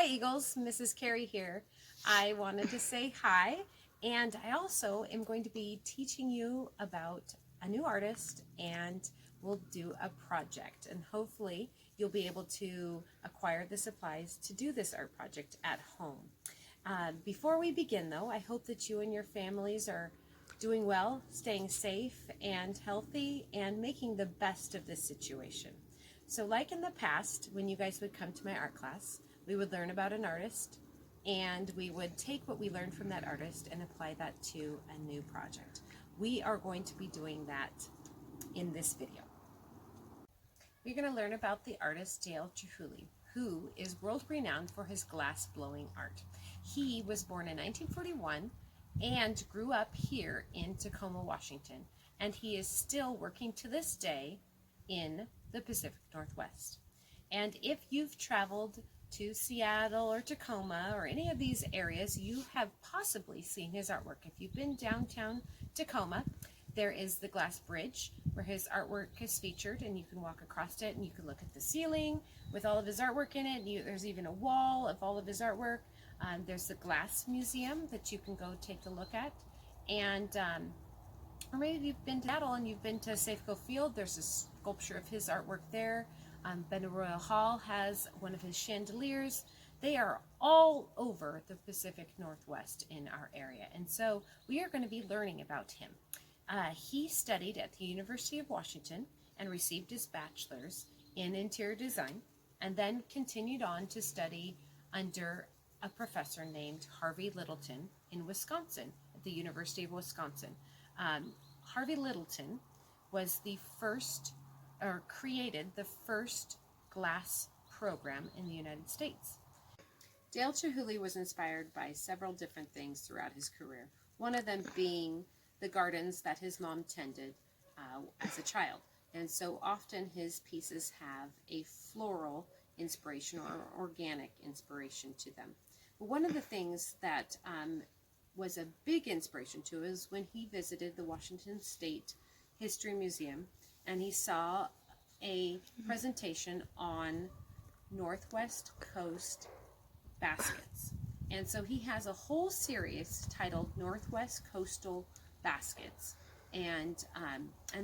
Eagles, Mrs. Carey here. I wanted to say hi, and I also am going to be teaching you about a new artist, and we'll do a project, and hopefully you'll be able to acquire the supplies to do this art project at home. Before we begin though, I hope that you and your families are doing well, staying safe and healthy, and making the best of this situation. So like in the past, when you guys would come to my art class, we would learn about an artist, and we would take what we learned from that artist and apply that to a new project. We are going to be doing that in this video. We're going to learn about the artist Dale Chihuly, who is world renowned for his glass blowing art. He was born in 1941 and grew up here in Tacoma, Washington, and he is still working to this day in the Pacific Northwest. And if you've traveled to Seattle or Tacoma or any of these areas, you have possibly seen his artwork. If you've been downtown Tacoma, there is the glass bridge where his artwork is featured, and you can walk across it and you can look at the ceiling with all of his artwork in it. There's even a wall of all of his artwork. There's the glass museum that you can go take a look at. And or maybe you've been to Seattle and you've been to Safeco Field. There's a sculpture of his artwork there. Benaroya Hall has one of his chandeliers. They are all over the Pacific Northwest in our area, and so we are going to be learning about him. He studied at the University of Washington and received his bachelor's in interior design, and then continued on to study under a professor named Harvey Littleton in Wisconsin, at the University of Wisconsin. Harvey Littleton was the first, or created the first glass program in the United States. Dale Chihuly was inspired by several different things throughout his career, one of them being the gardens that his mom tended as a child. And so often his pieces have a floral inspiration or organic inspiration to them. But one of the things that was a big inspiration to is when he visited the Washington State History Museum, and he saw a presentation on Northwest Coast baskets. And so he has a whole series titled Northwest Coastal Baskets. And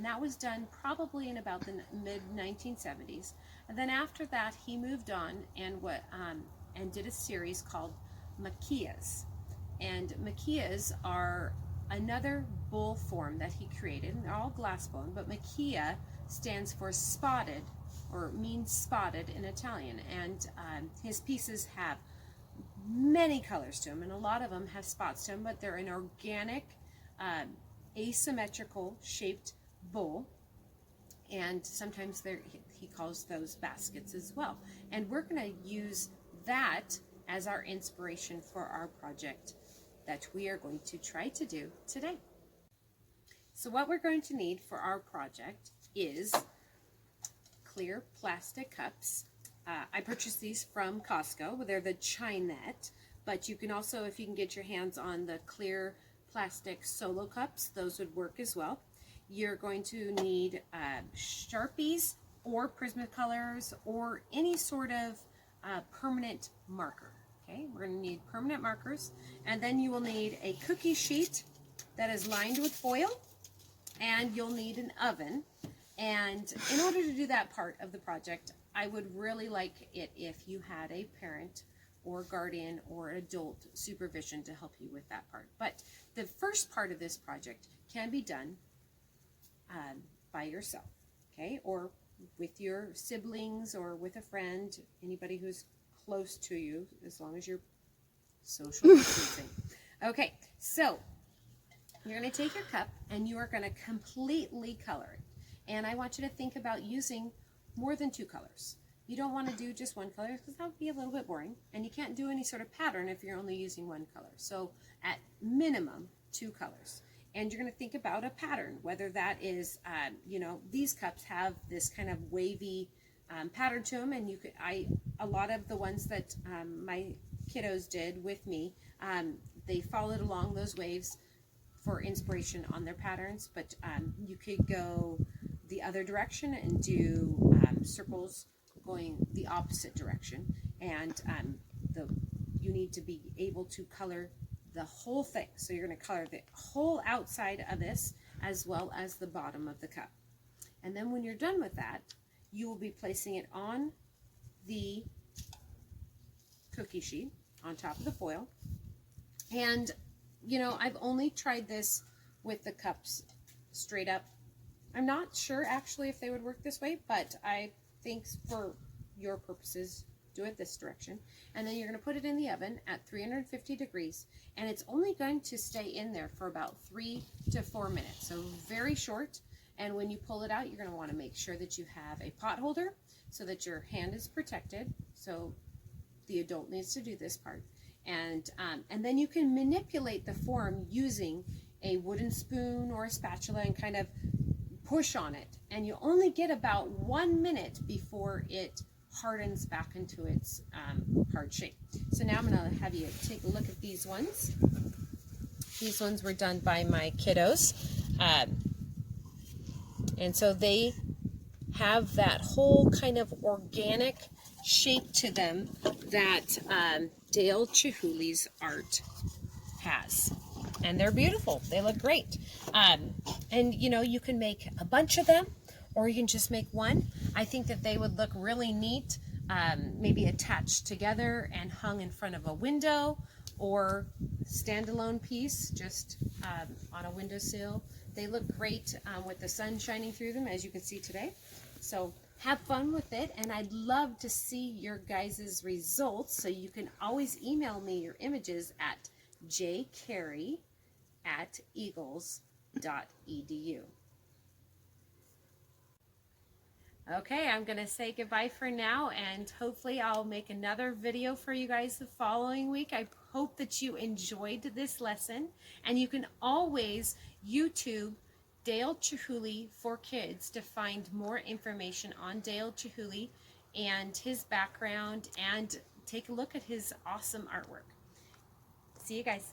that was done probably in about the mid-1970s. And then after that, he moved on and did a series called maquillas. And maquillas are another bowl form that he created, and they're all glass bone, but maquilla stands for spotted, or means spotted in Italian. And his pieces have many colors to them, and a lot of them have spots to them, but they're an organic, asymmetrical shaped bowl, and sometimes he calls those baskets as well. And we're going to use that as our inspiration for our project that we are going to try to do today. So what we're going to need for our project is clear plastic cups. I purchased these from Costco. They're the Chinette, but you can also, if you can get your hands on the clear plastic solo cups, those would work as well. You're going to need Sharpies or Prismacolors or any sort of permanent marker. Okay, we're going to need permanent markers, and then you will need a cookie sheet that is lined with foil, and you'll need an oven. And in order to do that part of the project, I would really like it if you had a parent or guardian or adult supervision to help you with that part. But the first part of this project can be done by yourself, okay, or with your siblings or with a friend, anybody who's close to you, as long as you're social distancing. Okay, so you're going to take your cup and you are going to completely color it. And I want you to think about using more than two colors. You don't want to do just one color because that would be a little bit boring, and you can't do any sort of pattern if you're only using one color. So at minimum, two colors. And you're going to think about a pattern, whether that is, these cups have this kind of wavy pattern to them, and a lot of the ones that my kiddos did with me, they followed along those waves for inspiration on their patterns, but you could go the other direction and do circles going the opposite direction, and the to be able to color the whole thing. So you're going to color the whole outside of this as well as the bottom of the cup. And then when you're done with that, you will be placing it on the cookie sheet on top of the foil. And you know, I've only tried this with the cups straight up. I'm not sure actually if they would work this way, but I think for your purposes, do it this direction. And then you're going to put it in the oven at 350 degrees, and it's only going to stay in there for about 3 to 4 minutes, so very short. And when you pull it out, you're going to want to make sure that you have a pot holder so that your hand is protected. So the adult needs to do this part. And then you can manipulate the form using a wooden spoon or a spatula and kind of push on it. And you only get about 1 minute before it hardens back into its hard shape. So now I'm going to have you take a look at these ones. These ones were done by my kiddos. And so they have that whole kind of organic shape to them that Dale Chihuly's art has. And they're beautiful. They look great. And you know, you can make a bunch of them, or you can just make one. I think that they would look really neat, maybe attached together and hung in front of a window, or standalone piece just on a windowsill. They look great with the sun shining through them, as you can see today. So have fun with it, and I'd love to see your guys' results. So you can always email me your images at jcarey@eagles.edu. Okay, I'm going to say goodbye for now, and hopefully I'll make another video for you guys the following week. I hope that you enjoyed this lesson, and you can always YouTube Dale Chihuly for Kids to find more information on Dale Chihuly and his background, and take a look at his awesome artwork. See you guys.